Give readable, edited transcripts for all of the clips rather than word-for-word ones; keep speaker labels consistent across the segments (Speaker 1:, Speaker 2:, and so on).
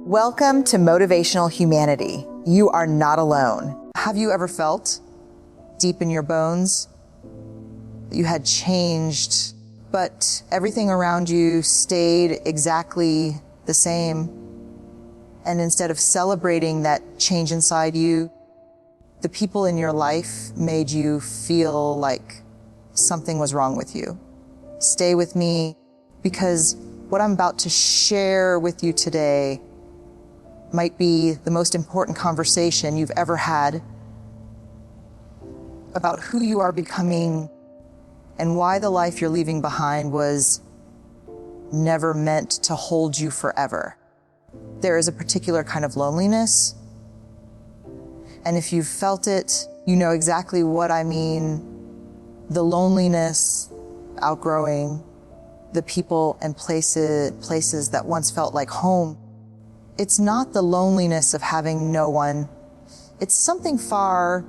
Speaker 1: Welcome to Motivational Humanity. You are not alone. Have you ever felt deep in your bones that you had changed, but everything around you stayed exactly the same? And instead of celebrating that change inside you, the people in your life made you feel like something was wrong with you. Stay with me, because what I'm about to share with you today might be the most important conversation you've ever had about who you are becoming and why the life you're leaving behind was never meant to hold you forever. There is a particular kind of loneliness, and if you've felt it, you know exactly what I mean. The loneliness, outgrowing the people and places that once felt like home. It's not the loneliness of having no one. It's something far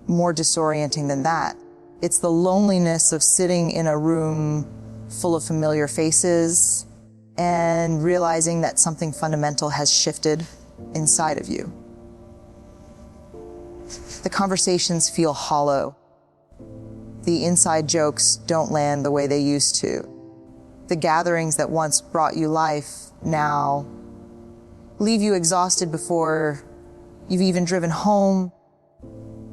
Speaker 1: more disorienting than that. It's the loneliness of sitting in a room full of familiar faces and realizing that something fundamental has shifted inside of you. The conversations feel hollow. The inside jokes don't land the way they used to. The gatherings that once brought you life now leave you exhausted before you've even driven home.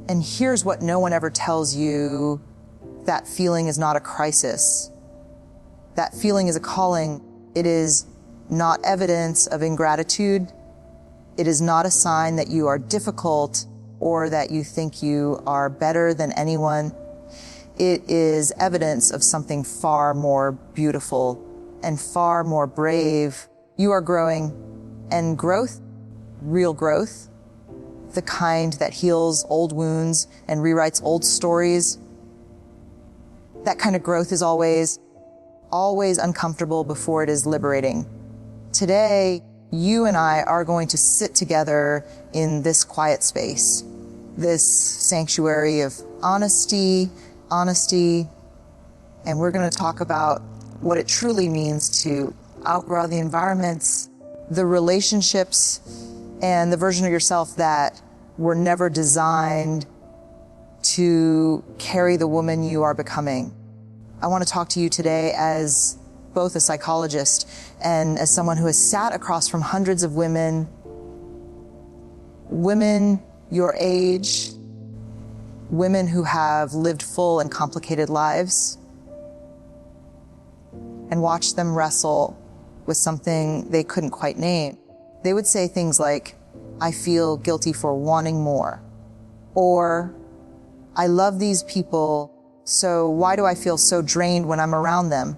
Speaker 1: And here's what no one ever tells you: that feeling is not a crisis. That feeling is a calling. It is not evidence of ingratitude. It is not a sign that you are difficult or that you think you are better than anyone. It is evidence of something far more beautiful and far more brave. You are growing. And growth, real growth, the kind that heals old wounds and rewrites old stories, that kind of growth is always uncomfortable before it is liberating. Today, you and I are going to sit together in this quiet space, this sanctuary of honesty, and we're going to talk about what it truly means to outgrow the environments, the relationships, and the version of yourself that were never designed to carry the woman you are becoming. I want to talk to you today as both a psychologist and as someone who has sat across from hundreds of women your age, women who have lived full and complicated lives, and watched them wrestle with something they couldn't quite name. They would say things like, "I feel guilty for wanting more," or "I love these people, so why do I feel so drained when I'm around them?"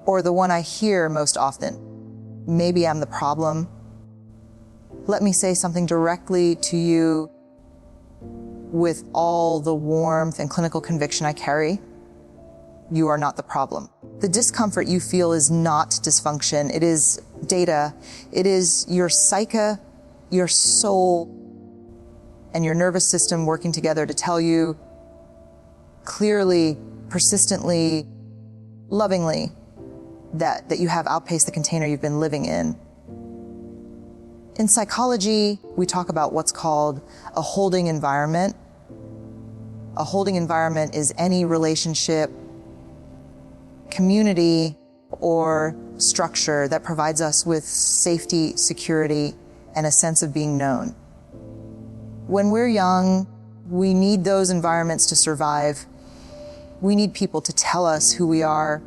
Speaker 1: Or the one I hear most often, "Maybe I'm the problem." Let me say something directly to you with all the warmth and clinical conviction I carry. You are not the problem. The discomfort you feel is not dysfunction. It is data. It is your psyche, your soul, and your nervous system working together to tell you clearly, persistently, lovingly that you have outpaced the container you've been living in. In psychology, we talk about what's called a holding environment. A holding environment is any relationship, community, or structure that provides us with safety, security, and a sense of being known. When we're young, we need those environments to survive. We need people to tell us who we are.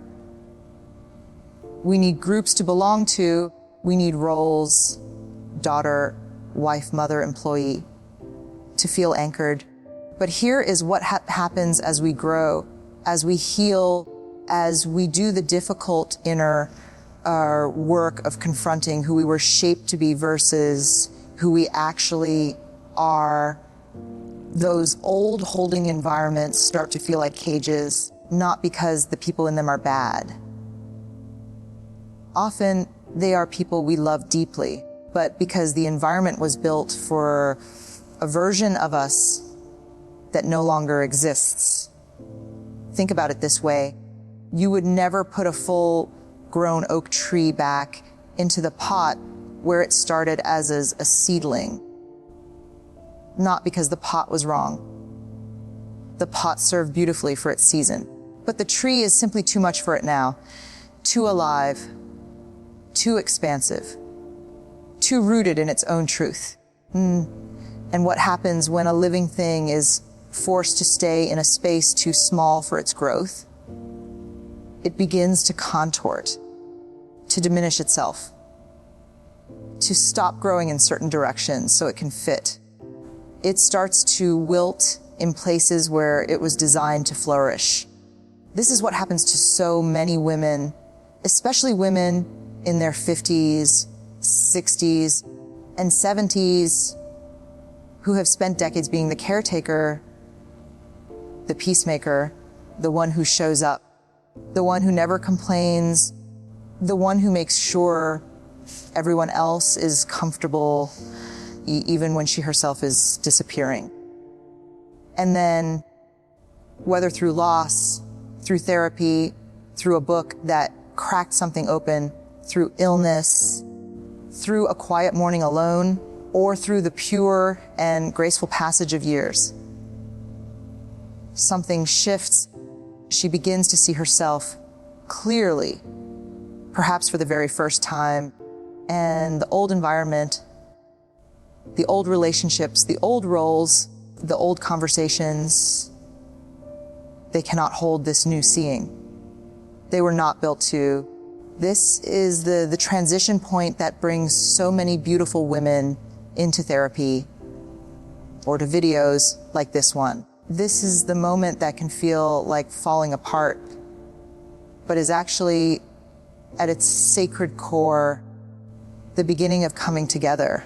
Speaker 1: We need groups to belong to. We need roles, daughter, wife, mother, employee, to feel anchored. But here is what happens as we grow, as we heal, as we do the difficult inner work of confronting who we were shaped to be versus who we actually are. Those old holding environments start to feel like cages, not because the people in them are bad. Often they are people we love deeply, but because the environment was built for a version of us that no longer exists. Think about it this way. You would never put a full-grown oak tree back into the pot where it started as a seedling. Not because the pot was wrong. The pot served beautifully for its season. But the tree is simply too much for it now. Too alive, too expansive, too rooted in its own truth. And what happens when a living thing is forced to stay in a space too small for its growth? It begins to contort, to diminish itself, to stop growing in certain directions so it can fit. It starts to wilt in places where it was designed to flourish. This is what happens to so many women, especially women in their 50s, 60s, and 70s, who have spent decades being the caretaker, the peacemaker, the one who shows up, the one who never complains, the one who makes sure everyone else is comfortable, even when she herself is disappearing. And then, whether through loss, through therapy, through a book that cracked something open, through illness, through a quiet morning alone, or through the pure and graceful passage of years, something shifts. She begins to see herself clearly, perhaps for the very first time, and the old environment, the old relationships, the old roles, the old conversations, they cannot hold this new seeing. They were not built to. This is the transition point that brings so many beautiful women into therapy or to videos like this one. This is the moment that can feel like falling apart, but is actually at its sacred core, the beginning of coming together.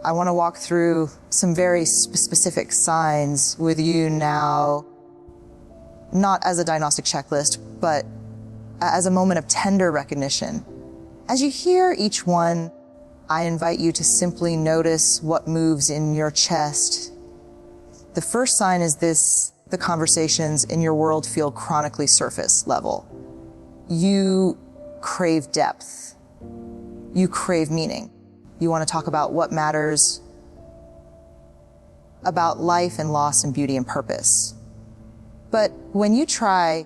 Speaker 1: I want to walk through some very specific signs with you now, not as a diagnostic checklist, but as a moment of tender recognition. As you hear each one, I invite you to simply notice what moves in your chest. The first sign is this: the conversations in your world feel chronically surface level. You crave depth. You crave meaning. You want to talk about what matters, about life and loss and beauty and purpose. But when you try,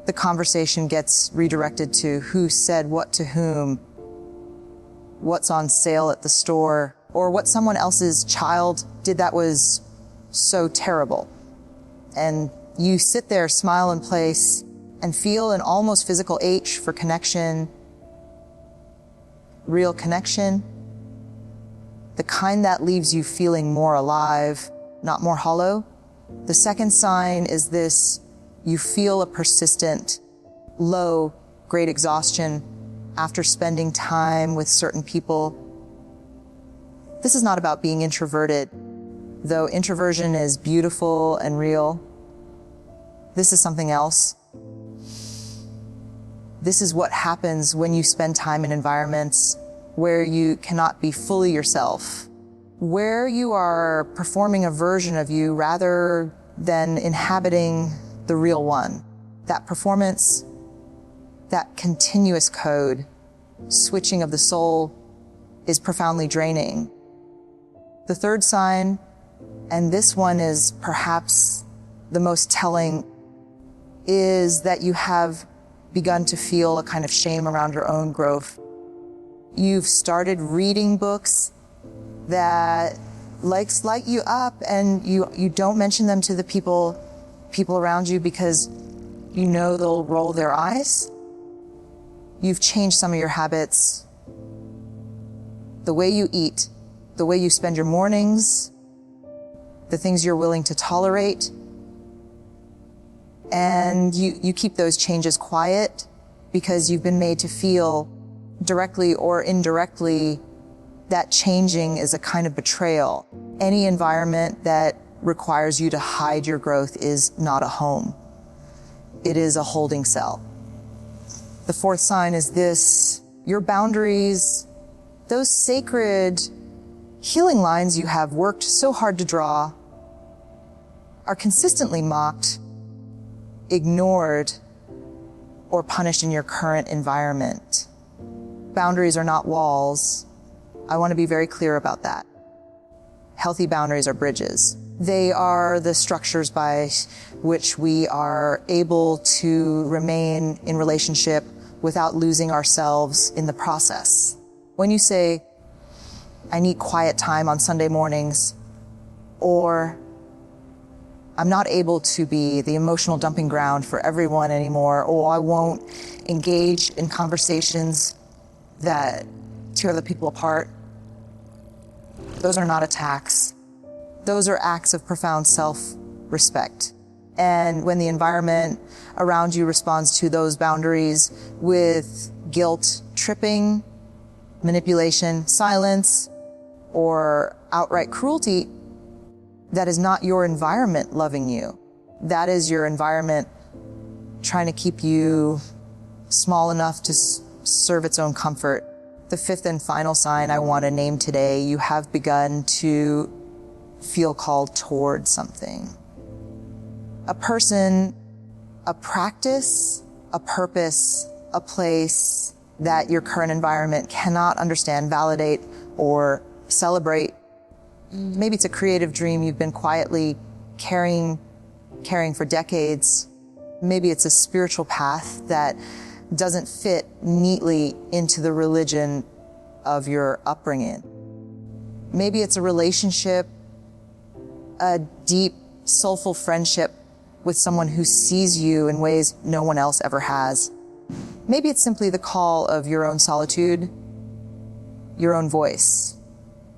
Speaker 1: the conversation gets redirected to who said what to whom, what's on sale at the store, or what someone else's child did that was so terrible. And you sit there, smile in place, and feel an almost physical ache for connection, real connection, the kind that leaves you feeling more alive, not more hollow. The second sign is this: you feel a persistent, low, great exhaustion after spending time with certain people. This is not about being introverted, though introversion is beautiful and real. This is something else. This is what happens when you spend time in environments where you cannot be fully yourself, where you are performing a version of you rather than inhabiting the real one. That performance, that continuous code, switching of the soul, is profoundly draining. The third sign, and this one is perhaps the most telling, is that you have begun to feel a kind of shame around your own growth. You've started reading books that light you up, and you don't mention them to the people around you because you know they'll roll their eyes. You've changed some of your habits, the way you eat, the way you spend your mornings, the things you're willing to tolerate. And you keep those changes quiet because you've been made to feel, directly or indirectly, that changing is a kind of betrayal. Any environment that requires you to hide your growth is not a home. It is a holding cell. The fourth sign is this: your boundaries, those sacred healing lines you have worked so hard to draw, are consistently mocked, ignored, or punished in your current environment. Boundaries are not walls. I want to be very clear about that. Healthy boundaries are bridges. They are the structures by which we are able to remain in relationship without losing ourselves in the process. When you say, I need quiet time on Sunday mornings, or I'm not able to be the emotional dumping ground for everyone anymore, or I won't engage in conversations that tear other people apart, those are not attacks. Those are acts of profound self-respect. And when the environment around you responds to those boundaries with guilt, tripping, manipulation, silence, or outright cruelty, that is not your environment loving you. That is your environment trying to keep you small enough to serve its own comfort. The fifth and final sign I want to name today, you have begun to feel called toward something. A person, a practice, a purpose, a place that your current environment cannot understand, validate, or celebrate. Maybe it's a creative dream you've been quietly carrying for decades. Maybe it's a spiritual path that doesn't fit neatly into the religion of your upbringing. Maybe it's a relationship, a deep, soulful friendship with someone who sees you in ways no one else ever has. Maybe it's simply the call of your own solitude, your own voice,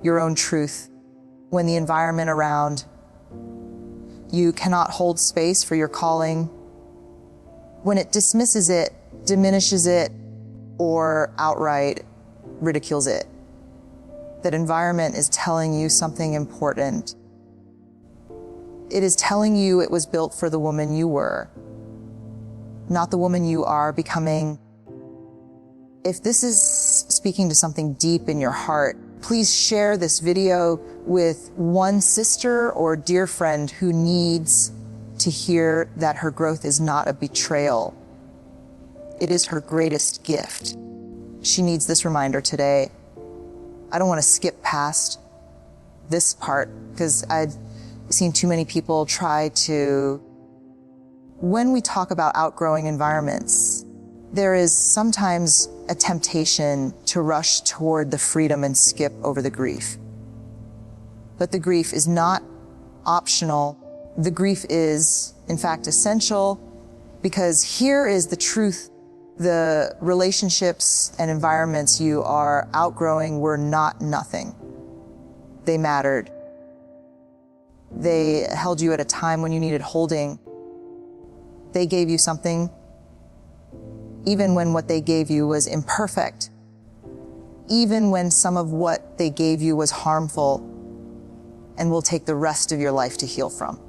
Speaker 1: your own truth. When the environment around you cannot hold space for your calling, when it dismisses it, diminishes it, or outright ridicules it, that environment is telling you something important. It is telling you it was built for the woman you were, not the woman you are becoming. If this is speaking to something deep in your heart, please share this video with one sister or dear friend who needs to hear that her growth is not a betrayal. It is her greatest gift. She needs this reminder today. I don't want to skip past this part because I've seen too many people try to. When we talk about outgrowing environments, there is sometimes a temptation to rush toward the freedom and skip over the grief. But the grief is not optional. The grief is, in fact, essential, because here is the truth. The relationships and environments you are outgrowing were not nothing. They mattered. They held you at a time when you needed holding. They gave you something, even when what they gave you was imperfect, even when some of what they gave you was harmful and will take the rest of your life to heal from.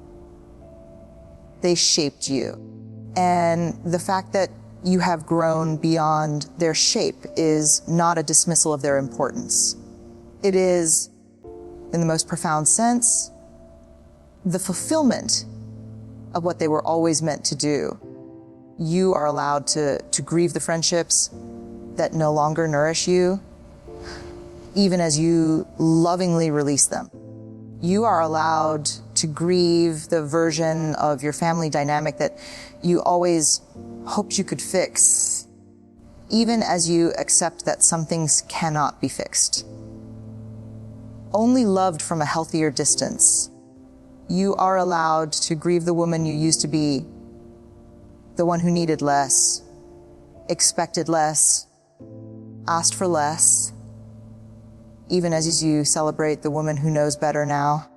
Speaker 1: They shaped you. And the fact that you have grown beyond their shape is not a dismissal of their importance. It is, in the most profound sense, the fulfillment of what they were always meant to do. You are allowed to grieve the friendships that no longer nourish you, even as you lovingly release them. You are allowed to grieve the version of your family dynamic that you always hoped you could fix, even as you accept that some things cannot be fixed. Only loved from a healthier distance. You are allowed to grieve the woman you used to be, the one who needed less, expected less, asked for less, even as you celebrate the woman who knows better now.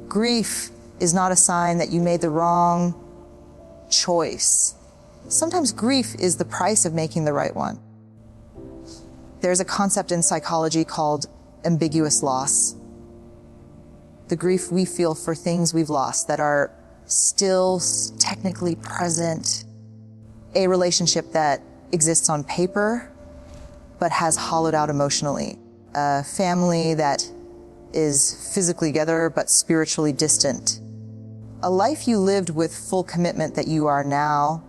Speaker 1: Grief is not a sign that you made the wrong choice. Sometimes grief is the price of making the right one. There's a concept in psychology called ambiguous loss. The grief we feel for things we've lost that are still technically present. A relationship that exists on paper, but has hollowed out emotionally. A family that is physically together, but spiritually distant. A life you lived with full commitment that you are now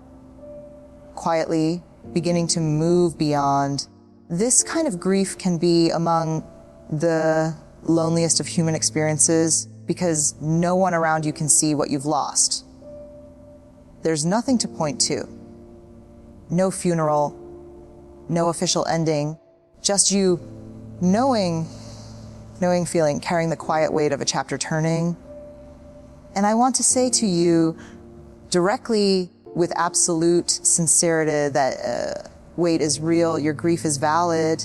Speaker 1: quietly beginning to move beyond This kind of grief can be among the loneliest of human experiences because no one around you can see what you've lost. There's nothing to point to. No funeral, no official ending, just you knowing feeling, carrying the quiet weight of a chapter turning. And I want to say to you directly with absolute sincerity that weight is real, your grief is valid.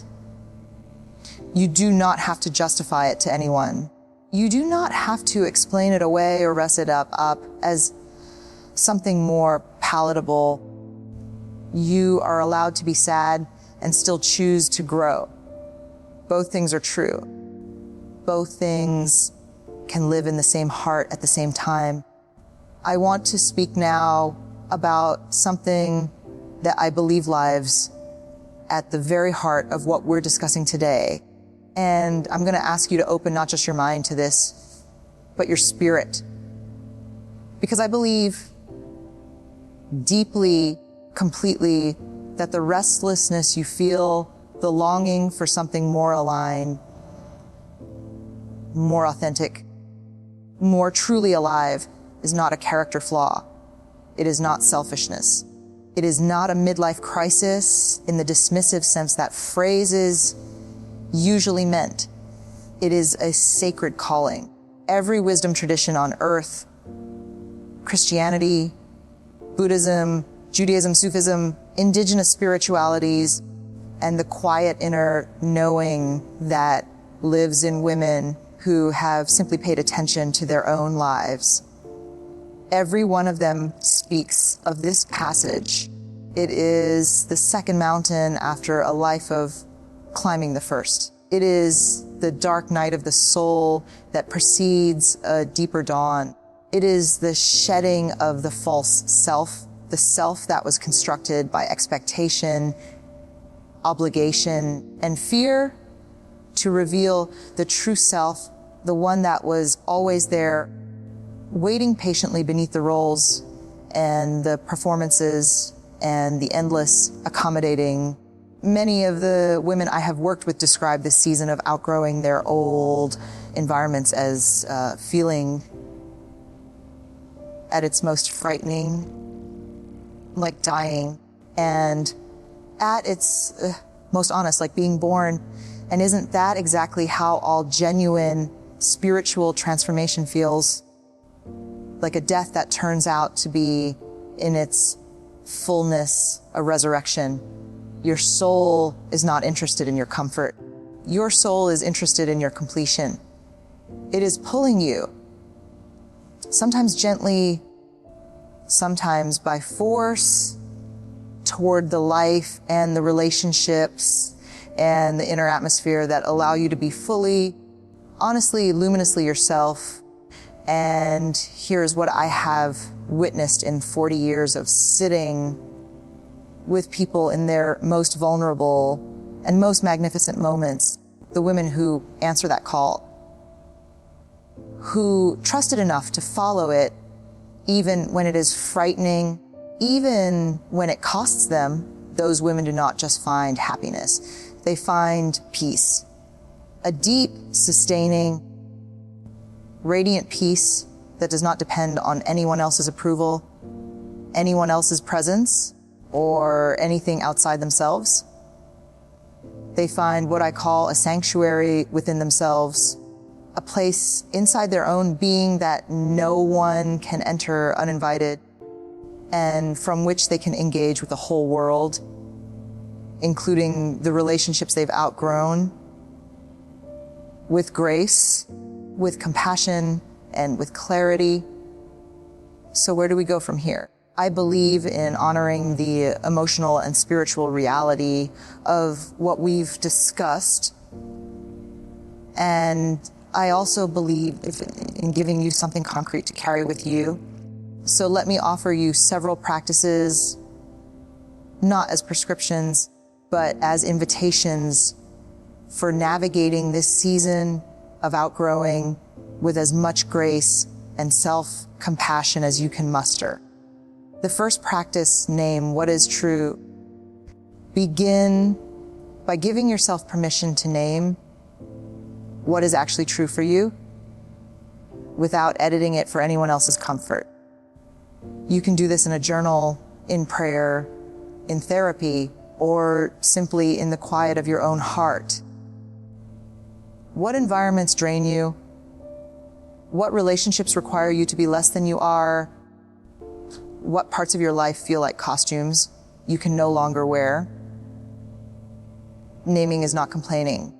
Speaker 1: You do not have to justify it to anyone. You do not have to explain it away or rest it up as something more palatable. You are allowed to be sad and still choose to grow. Both things are true. Both things can live in the same heart at the same time. I want to speak now about something that I believe lives at the very heart of what we're discussing today. And I'm going to ask you to open not just your mind to this, but your spirit. Because I believe deeply, completely, that the restlessness you feel, the longing for something more aligned, more authentic, more truly alive, is not a character flaw. It is not selfishness. It is not a midlife crisis in the dismissive sense that phrase is usually meant. It is a sacred calling. Every wisdom tradition on earth, Christianity, Buddhism, Judaism, Sufism, indigenous spiritualities, and the quiet inner knowing that lives in women who have simply paid attention to their own lives. Every one of them speaks of this passage. It is the second mountain after a life of climbing the first. It is the dark night of the soul that precedes a deeper dawn. It is the shedding of the false self, the self that was constructed by expectation, obligation, and fear, to reveal the true self, the one that was always there, waiting patiently beneath the roles and the performances and the endless accommodating. Many of the women I have worked with describe this season of outgrowing their old environments as feeling at its most frightening, like dying, and at its most honest, like being born. And isn't that exactly how all genuine spiritual transformation feels? Like a death that turns out to be, in its fullness, a resurrection. Your soul is not interested in your comfort. Your soul is interested in your completion. It is pulling you, sometimes gently, sometimes by force, toward the life and the relationships and the inner atmosphere that allow you to be fully, honestly, luminously yourself. And here's what I have witnessed in 40 years of sitting with people in their most vulnerable and most magnificent moments. The women who answer that call, who trusted enough to follow it, even when it is frightening, even when it costs them. Those women do not just find happiness, they find peace. A deep, sustaining, radiant peace that does not depend on anyone else's approval, anyone else's presence, or anything outside themselves. They find what I call a sanctuary within themselves, a place inside their own being that no one can enter uninvited, and from which they can engage with the whole world, including the relationships they've outgrown, with grace, with compassion, and with clarity. So where do we go from here? I believe in honoring the emotional and spiritual reality of what we've discussed. And I also believe in giving you something concrete to carry with you. So let me offer you several practices, not as prescriptions, but as invitations for navigating this season of outgrowing with as much grace and self-compassion as you can muster. The first practice, name what is true. Begin By giving yourself permission to name what is actually true for you without editing it for anyone else's comfort. You can do this in a journal, in prayer, in therapy, or simply in the quiet of your own heart. What environments drain you? What relationships require you to be less than you are? What parts of your life feel like costumes you can no longer wear? Naming is not complaining.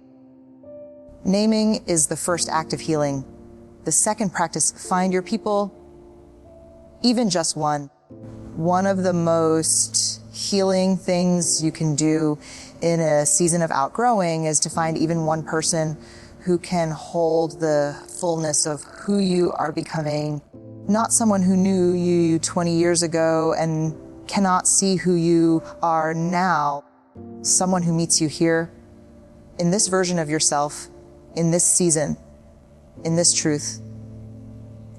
Speaker 1: Naming is the first act of healing. The second practice, find your people, even just one. One of the most healing things you can do in a season of outgrowing is to find even one person who can hold the fullness of who you are becoming. Not someone who knew you 20 years ago and cannot see who you are now. Someone who meets you here, in this version of yourself, in this season, in this truth.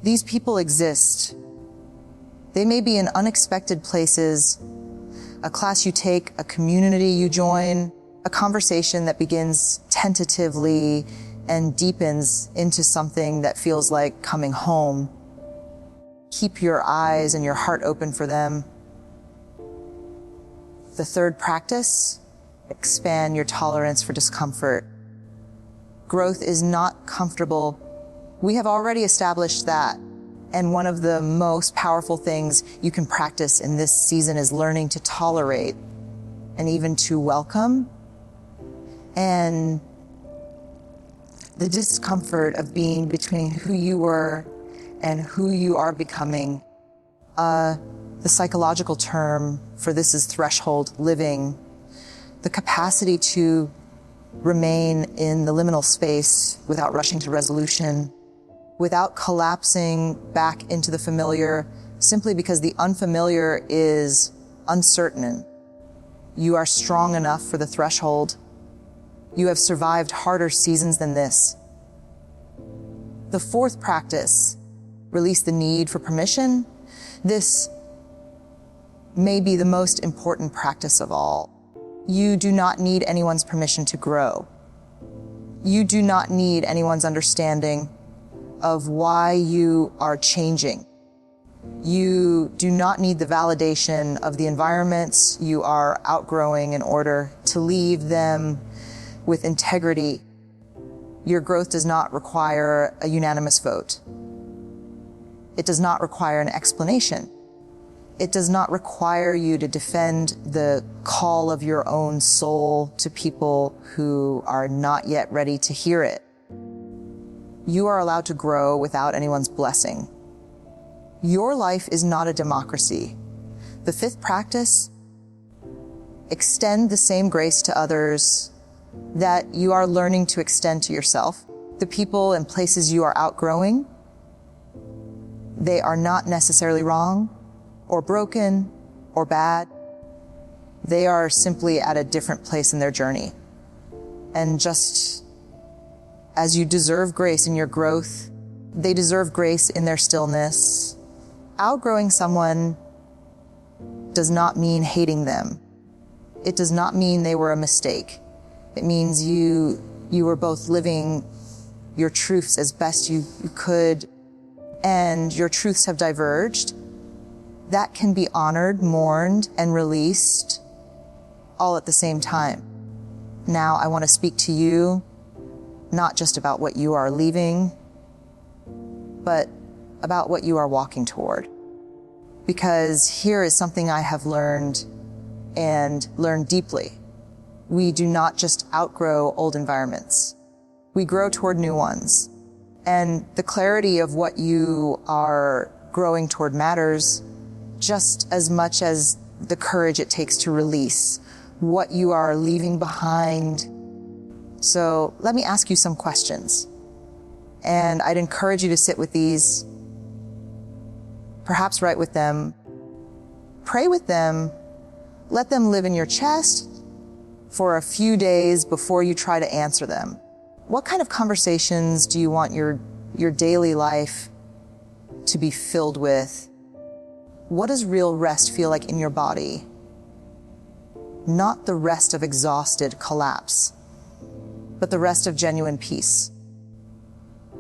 Speaker 1: These people exist. They may be in unexpected places, a class you take, a community you join, a conversation that begins tentatively and deepens into something that feels like coming home. Keep your eyes and your heart open for them. The third practice, expand your tolerance for discomfort. Growth is not comfortable. We have already established that. And one of the most powerful things you can practice in this season is learning to tolerate and even to welcome. And the discomfort of being between who you were and who you are becoming. The psychological term for this is threshold living. The capacity to remain in the liminal space without rushing to resolution, without collapsing back into the familiar, simply because the unfamiliar is uncertain. You are strong enough for the threshold. You have survived harder seasons than this. The fourth practice, release the need for permission. This may be the most important practice of all. You do not need anyone's permission to grow. You do not need anyone's understanding of why you are changing. You do not need the validation of the environments you are outgrowing in order to leave them with integrity. Your growth does not require a unanimous vote. It does not require an explanation. It does not require you to defend the call of your own soul to people who are not yet ready to hear it. You are allowed to grow without anyone's blessing. Your life is not a democracy. The fifth practice, extend the same grace to others that you are learning to extend to yourself. The people and places you are outgrowing, they are not necessarily wrong or broken or bad. They are simply at a different place in their journey. And just as you deserve grace in your growth, they deserve grace in their stillness. Outgrowing someone does not mean hating them. It does not mean they were a mistake. It means you were both living your truths as best you could, and your truths have diverged. That can be honored, mourned, and released all at the same time. Now I want to speak to you, not just about what you are leaving, but about what you are walking toward. Because here is something I have learned, and learned deeply. We do not just outgrow old environments. We grow toward new ones. And the clarity of what you are growing toward matters just as much as the courage it takes to release what you are leaving behind. So let me ask you some questions. And I'd encourage you to sit with these, perhaps write with them, pray with them, let them live in your chest for a few days before you try to answer them. What kind of conversations do you want your daily life to be filled with? What does real rest feel like in your body? not the rest of exhausted collapse, but the rest of genuine peace.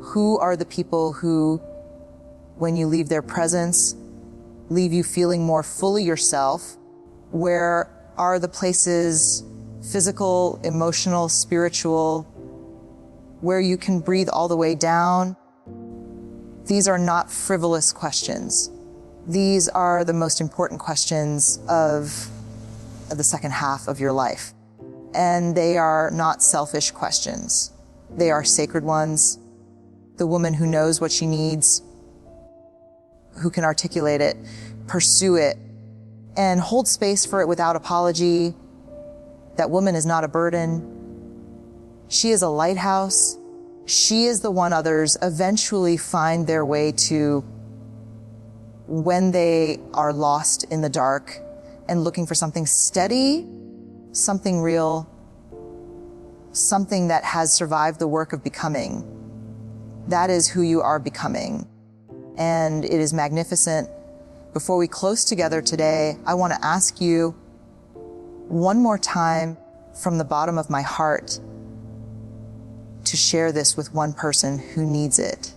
Speaker 1: Who are the people who, when you leave their presence, leave you feeling more fully yourself? Where are the places, physical, emotional, spiritual, where you can breathe all the way down? These are not frivolous questions. These are the most important questions of the second half of your life. And they are not selfish questions. They are sacred ones. The woman who knows what she needs, who can articulate it, pursue it, and hold space for it without apology. That woman is not a burden. She is a lighthouse. She is the one others eventually find their way to when they are lost in the dark and looking for something steady, something real, something that has survived the work of becoming. That is who you are becoming. And it is magnificent. Before we close together today, I want to ask you one more time from the bottom of my heart to share this with one person who needs it.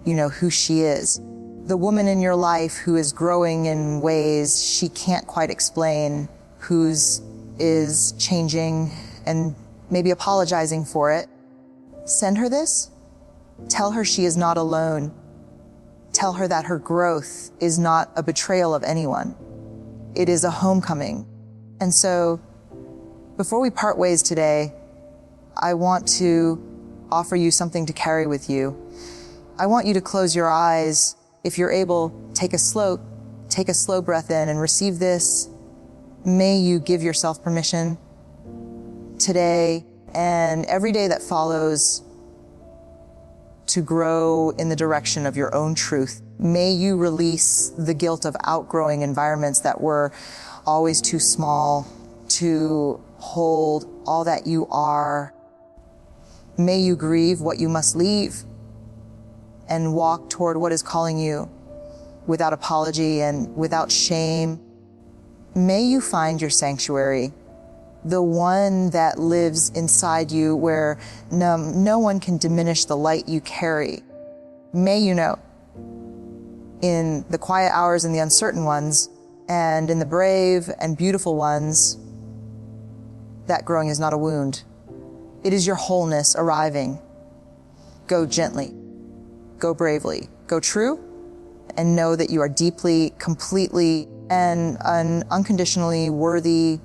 Speaker 1: You know who she is. The woman in your life who is growing in ways she can't quite explain, whose is changing and maybe apologizing for it. Send her this. Tell her she is not alone. Tell her that her growth is not a betrayal of anyone. It is a homecoming. And so, before we part ways today, I want to offer you something to carry with you. I want you to close your eyes. If you're able, take a slow breath in and receive this. May you give yourself permission today and every day that follows to grow in the direction of your own truth. May you release the guilt of outgrowing environments that were always too small to hold all that you are. May you grieve what you must leave and walk toward what is calling you without apology and without shame. May you find your sanctuary, the one that lives inside you where no one can diminish the light you carry. May you know, in the quiet hours and the uncertain ones, and in the brave and beautiful ones, that growing is not a wound. It is your wholeness arriving. Go gently, go bravely, go true, and know that you are deeply, completely, and unconditionally worthy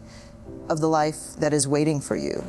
Speaker 1: of the life that is waiting for you.